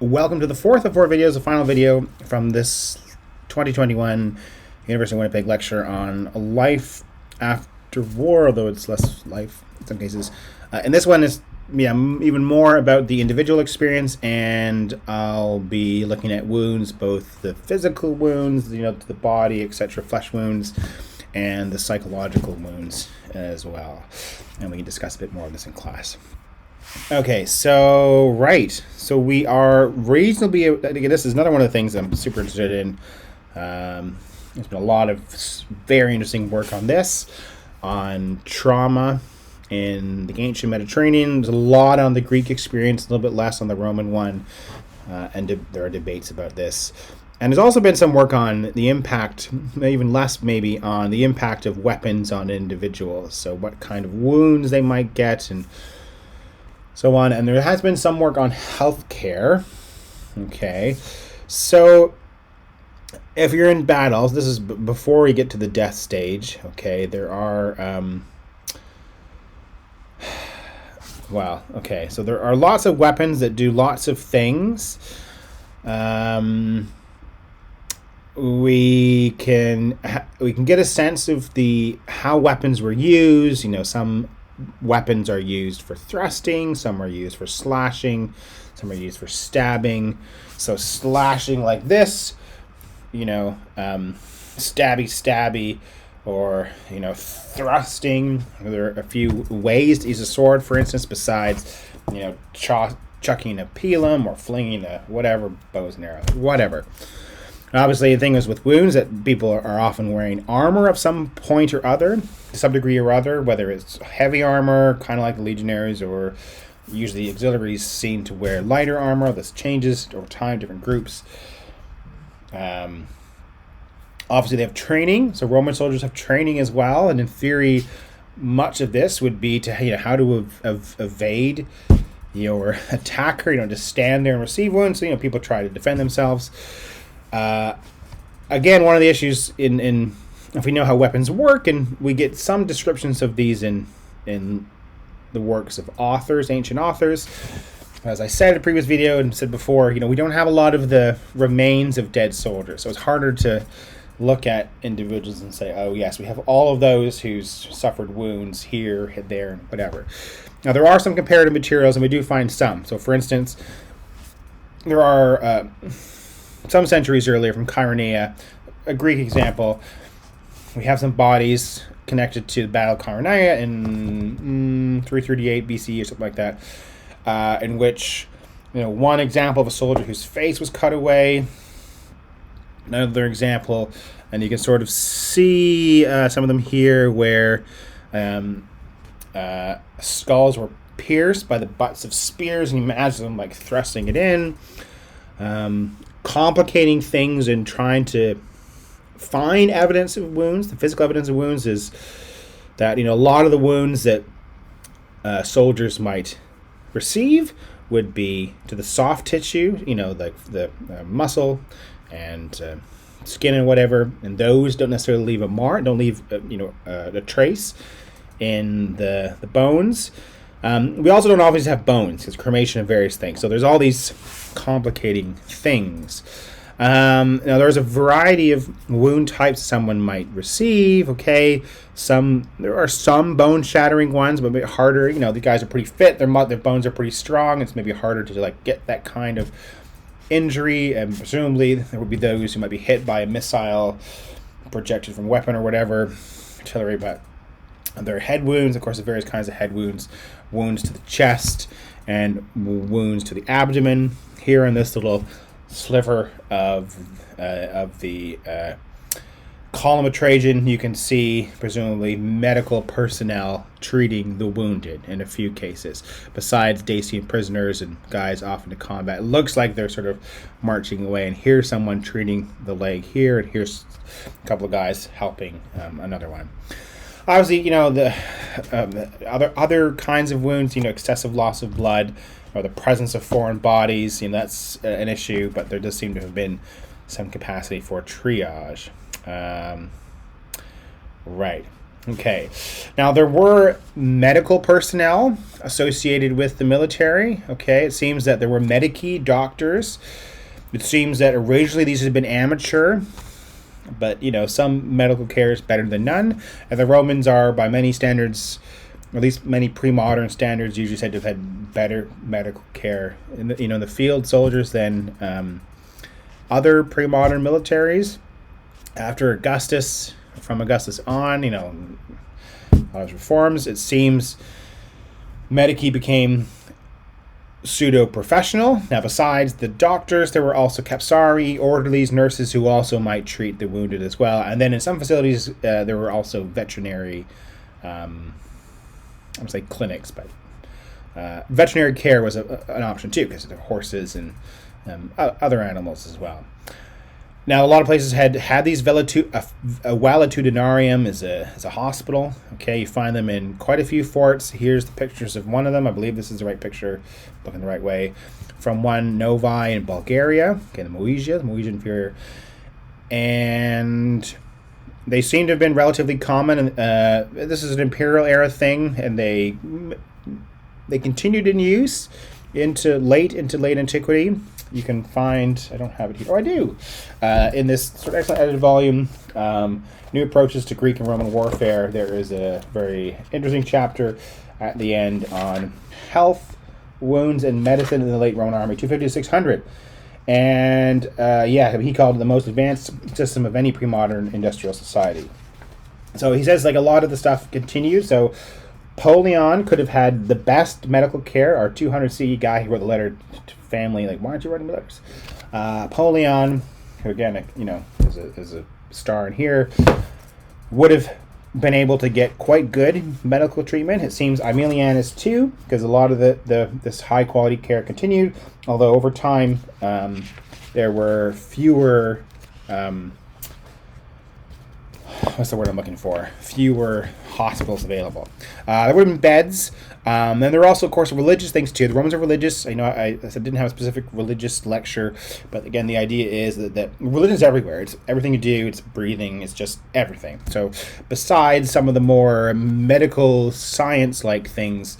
Welcome to the fourth of four videos, the final video from this 2021 University of Winnipeg lecture on life after war, although it's less life in some cases. And this one is even more about the individual experience, and I'll be looking at wounds, both the physical wounds, to the body, etc., flesh wounds, and the psychological wounds as well. And we can discuss a bit more of this in class. Okay, so we are reasonably, again, this is another one of the things I'm super interested in. There's been a lot of very interesting work on this, on trauma in the ancient Mediterranean. There's a lot on the Greek experience, a little bit less on the Roman one, and there are debates about this. And there's also been some work on the impact, even less maybe, on the impact of weapons on individuals. So what kind of wounds they might get and so on. And there has been some work on healthcare. Okay, so if you're in battles, this is before we get to the death stage. Okay, there are so there are lots of weapons that do lots of things. We can get a sense of how weapons were used. Some weapons are used for thrusting, some are used for slashing, some are used for stabbing. So slashing like this, stabby, or thrusting. There are a few ways to use a sword, for instance, besides chucking a pilum or flinging a whatever, bows and arrows, whatever. Obviously, the thing is with wounds that people are often wearing armor of some point or other, to some degree or other, whether it's heavy armor, kind of like the legionaries, or usually auxiliaries seem to wear lighter armor. This changes over time, different groups. Obviously, they have training, so Roman soldiers have training as well, and in theory, much of this would be to how to evade or attack her, just stand there and receive wounds. So people try to defend themselves. Again, one of the issues in if we know how weapons work, and we get some descriptions of these in the works of authors, ancient authors. As I said in the previous video and said before, we don't have a lot of the remains of dead soldiers, so it's harder to look at individuals and say, oh yes, we have all of those who's suffered wounds here, there, and whatever. Now there are some comparative materials, and we do find some. So for instance, there are some centuries earlier from Chaeronea, a Greek example. We have some bodies connected to the Battle of Chaeronea in 338 BC or something like that, in which one example of a soldier whose face was cut away. Another example, and you can sort of see some of them here where skulls were pierced by the butts of spears, and you imagine them like thrusting it in. Complicating things and trying to find evidence of wounds. The physical evidence of wounds is that a lot of the wounds that soldiers might receive would be to the soft tissue, the muscle and skin and whatever, and those don't necessarily leave a mark, don't leave a trace in the bones. We also don't always have bones because cremation of various things. So there's all these complicating things. Now there's a variety of wound types someone might receive. Okay, there are some bone shattering ones, but a bit harder. The guys are pretty fit. Their bones are pretty strong. It's maybe harder to get that kind of injury. And presumably there would be those who might be hit by a missile projected from a weapon or whatever, artillery. But there are head wounds, of course, the various kinds of head wounds, wounds to the chest, and wounds to the abdomen. Here in this little sliver of the column of Trajan, you can see presumably medical personnel treating the wounded in a few cases, besides Dacian prisoners and guys off into combat. It looks like they're sort of marching away, and here's someone treating the leg here, and here's a couple of guys helping another one. Obviously, the other kinds of wounds, excessive loss of blood or the presence of foreign bodies, that's an issue, but there does seem to have been some capacity for triage. Right. Okay. Now, there were medical personnel associated with the military. Okay. It seems that there were medici, doctors. It seems that originally these had been amateur, but, some medical care is better than none. And the Romans are, by many standards, or at least many pre-modern standards, usually said to have had better medical care in the field soldiers than other pre-modern militaries. After Augustus, from Augustus on, a lot of reforms, it seems medici became pseudo-professional. Now, besides the doctors, there were also capsari, orderlies, nurses who also might treat the wounded as well. And then in some facilities, there were also veterinary, I would say clinics, but veterinary care was an option too, because there were horses and other animals as well. Now, a lot of places had these valetudinarium is a hospital. Okay, you find them in quite a few forts. Here's the pictures of one of them. I believe this is the right picture, looking the right way, from one Novi in Bulgaria. Okay, the Moesia inferior, and they seem to have been relatively common. This is an imperial era thing, and they continued in use into late antiquity. You can find, I don't have it here. Oh, I do. In this sort of excellent edited volume, New Approaches to Greek and Roman Warfare, there is a very interesting chapter at the end on health, wounds, and medicine in the late Roman army, 250 to 600. And he called it the most advanced system of any pre-modern industrial society. So he says a lot of the stuff continues. So Polion could have had the best medical care. Our 200 CE guy, he wrote the letter to family, why aren't you writing letters? Polion, who again, is a star in here, would have been able to get quite good medical treatment. It seems Aemilianus too, because a lot of this high quality care continued, although over time there were fewer what's the word I'm looking for? Fewer hospitals available. There would have been beds. And there were also, of course, religious things too. The Romans are religious. I didn't have a specific religious lecture, but again, the idea is that religion is everywhere. It's everything you do. It's breathing. It's just everything. So, besides some of the more medical science-like things,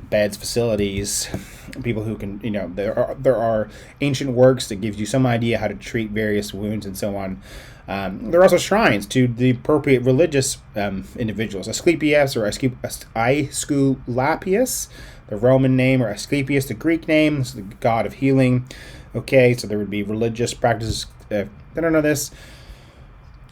beds, facilities, people who can, there are ancient works that gives you some idea how to treat various wounds and so on. There are also shrines to the appropriate religious individuals. Asclepius or Aesculapius, the Roman name, or Asclepius, the Greek name. This is the god of healing. Okay, so there would be religious practices. I don't know this.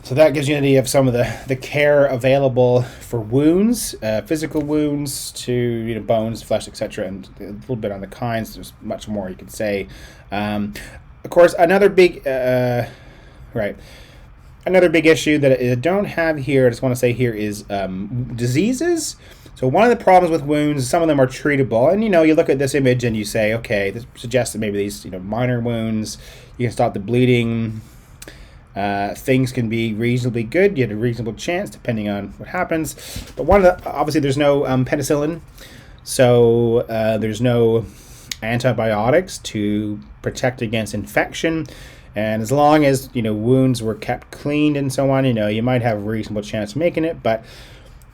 So that gives you an idea of some of the care available for wounds, physical wounds to bones, flesh, etc., and a little bit on the kinds. There's much more you could say. Of course, another big Another big issue that I don't have here, I just want to say here, is diseases. So one of the problems with wounds, some of them are treatable. And, you look at this image and you say, okay, this suggests that maybe these, minor wounds, you can stop the bleeding. Things can be reasonably good. You had a reasonable chance, depending on what happens. But obviously there's no penicillin. So there's no antibiotics to protect against infection. And as long as, wounds were kept cleaned and so on, you might have a reasonable chance of making it. But,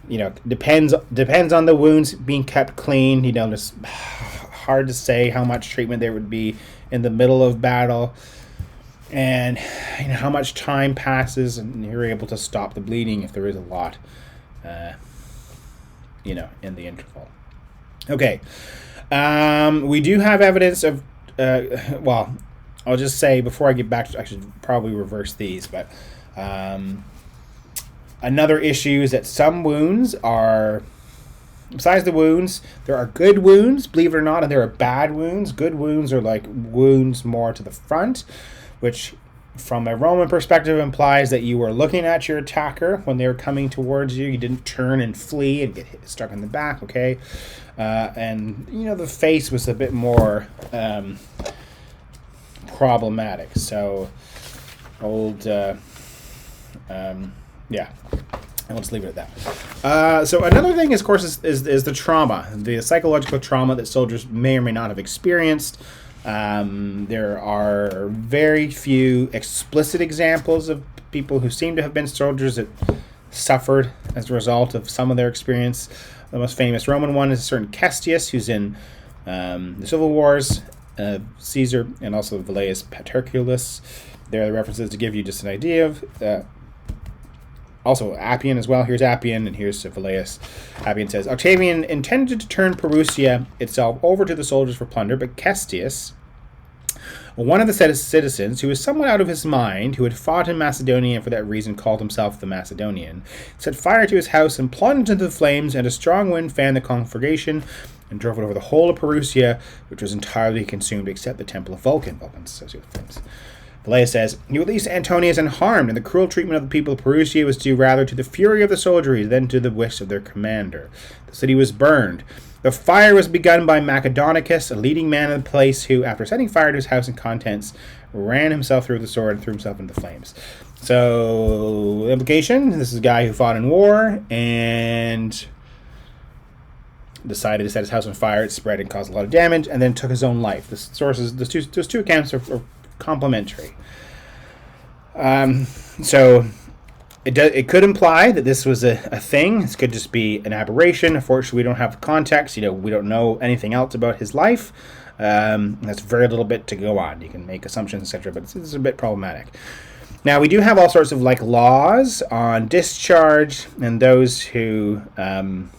depends on the wounds being kept clean. It's hard to say how much treatment there would be in the middle of battle. And, how much time passes and you're able to stop the bleeding if there is a lot, in the interval. Okay. We do have evidence of, I'll just say before I get back to, I should probably reverse these, but another issue is that some wounds are, besides the wounds, there are good wounds, believe it or not, and there are bad wounds. Good wounds are like wounds more to the front, which from a Roman perspective implies that you were looking at your attacker when they were coming towards you. You didn't turn and flee and get stuck in the back, okay? And, the face was a bit more problematic. So, I'll just leave it at that. So another thing, of course, is the trauma, the psychological trauma that soldiers may or may not have experienced. There are very few explicit examples of people who seem to have been soldiers that suffered as a result of some of their experience. The most famous Roman one is a certain Cestius, who's in the Civil Wars, Caesar, and also Velleius Paterculus. There are the references to give you just an idea of. Also, Appian as well. Here's Appian, and here's Velleius. Appian says, Octavian intended to turn Perusia itself over to the soldiers for plunder, but Cestius, one of the citizens, who was somewhat out of his mind, who had fought in Macedonia and for that reason called himself the Macedonian, set fire to his house and plunged into the flames, and a strong wind fanned the conflagration and drove it over the whole of Perusia, which was entirely consumed except the temple of Vulcan. Vulcan's associated with flames. Velleius says, "You released Antonius unharmed, and the cruel treatment of the people of Perusia was due rather to the fury of the soldiery than to the wish of their commander. The city was burned. The fire was begun by Macedonicus, a leading man of the place, who, after setting fire to his house and contents, ran himself through the sword and threw himself into the flames." So, implication, this is a guy who fought in war and decided to set his house on fire. It spread and caused a lot of damage, and then took his own life. The sources, those two accounts are complementary. So it could imply that this was a thing. This could just be an aberration. Unfortunately, we don't have the context. We don't know anything else about his life. That's very little bit to go on. You can make assumptions, etc., but it's a bit problematic. Now, we do have all sorts of laws on discharge and those who on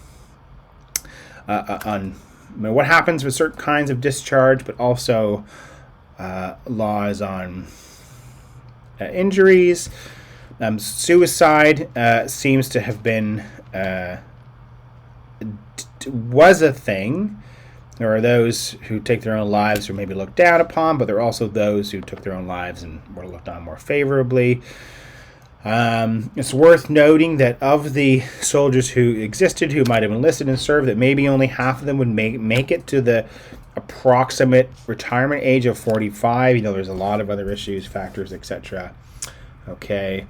what happens with certain kinds of discharge, but also laws on injuries. Suicide seems to have been was a thing. There are those who take their own lives who may be looked down upon, but there are also those who took their own lives and were looked on more favorably. It's worth noting that of the soldiers who existed, who might have enlisted and served, that maybe only half of them would make it to the approximate retirement age of 45. There's a lot of other issues, factors, etc. Okay.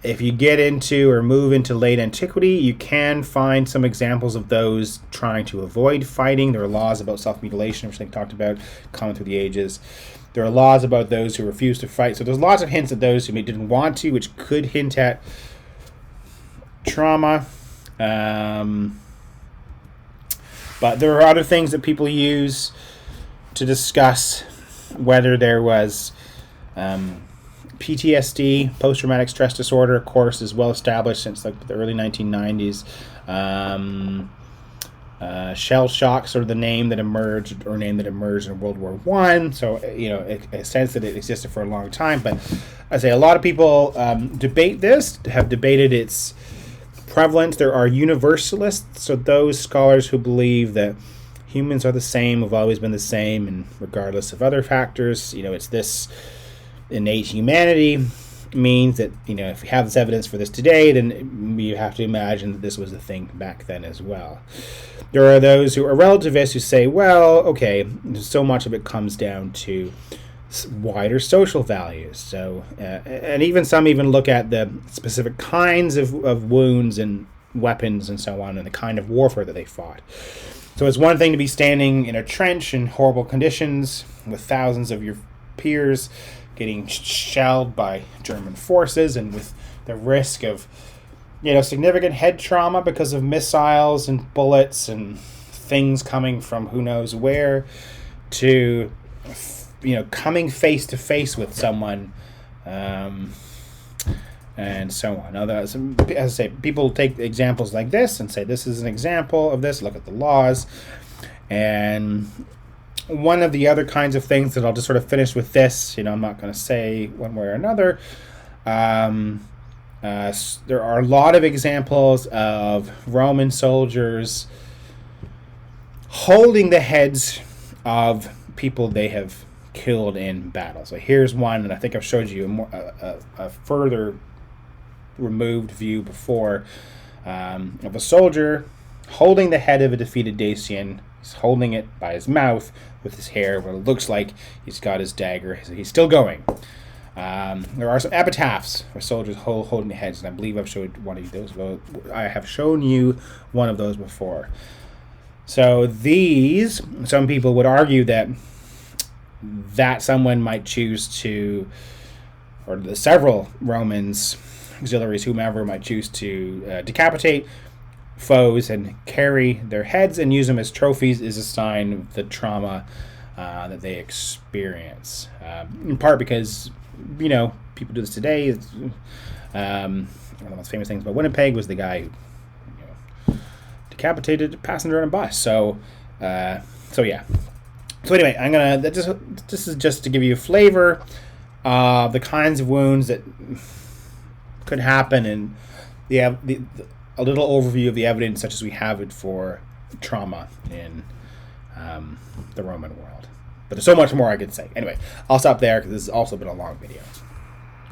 If you get into or move into late antiquity, you can find some examples of those trying to avoid fighting. There are laws about self-mutilation, which I talked about, common through the ages. There are laws about those who refuse to fight. So there's lots of hints at those who didn't want to, which could hint at trauma. But there are other things that people use to discuss whether there was PTSD, post-traumatic stress disorder, of course, is well established since the early 1990s. Shell shock, sort of the name that emerged in World War I. So, a sense that it existed for a long time. But I say a lot of people debate this, have debated its prevalence. There are universalists, so those scholars who believe that humans are the same, have always been the same, and regardless of other factors, it's this innate humanity means that, if we have this evidence for this today, then you have to imagine that this was a thing back then as well. There are those who are relativists who say, well, okay, so much of it comes down to wider social values. So, and even some look at the specific kinds of wounds and weapons and so on, and the kind of warfare that they fought. So it's one thing to be standing in a trench in horrible conditions with thousands of your peers getting shelled by German forces, and with the risk of, significant head trauma because of missiles and bullets and things coming from who knows where, to, coming face to face with someone, and so on. Now, as I say, people take examples like this and say, this is an example of this, look at the laws. And one of the other kinds of things that I'll just sort of finish with this, I'm not going to say one way or another. There are a lot of examples of Roman soldiers holding the heads of people they have killed in battle. So here's one, and I think I've showed you a further removed view before, of a soldier holding the head of a defeated Dacian. He's holding it by his mouth with his hair, but it looks like he's got his dagger. So he's still going. There are some epitaphs for soldiers holding the heads, and I believe I've showed one of those. I have shown you one of those before. So some people would argue that someone might choose to or the several Romans, auxiliaries, whomever might choose to decapitate foes and carry their heads and use them as trophies is a sign of the trauma that they experience. In part because, people do this today. One of the most famous things about Winnipeg was the guy who decapitated a passenger on a bus. So yeah. So anyway, this is just to give you a flavor of the kinds of wounds that could happen, and a little overview of the evidence such as we have it for trauma in the Roman world. But there's so much more I could say. Anyway, I'll stop there because this has also been a long video.